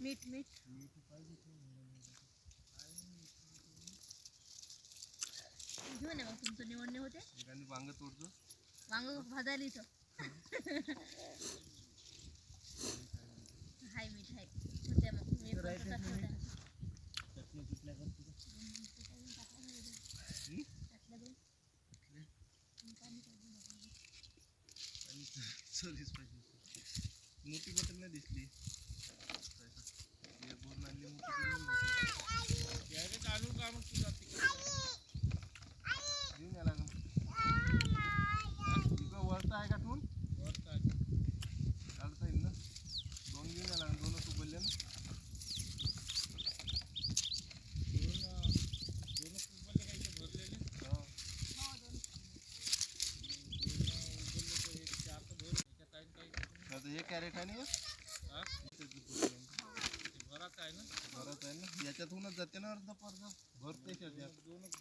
मीठ मीठ घेऊन ये मग तुमचं निवडणे होते. एखादी वांग तोडतो. वांग भाजायला इथं हाय मीठ हाय होते मग मी चटणी पिटण्या मोठी बॉटल नाही दिसली. बोर आणली मोठी आणू का मग तुझा घेऊन याला का वरता आहे का ठेवून वरता काढता येईल ना. दोन घेऊन याला दोनच उबलले ना. दोनच उबलले काही भरलेले. हे कॅरेट आहे ना भरात आहे ना याच्यातूनच जाते ना अर्ध पर्ध भरते दोनच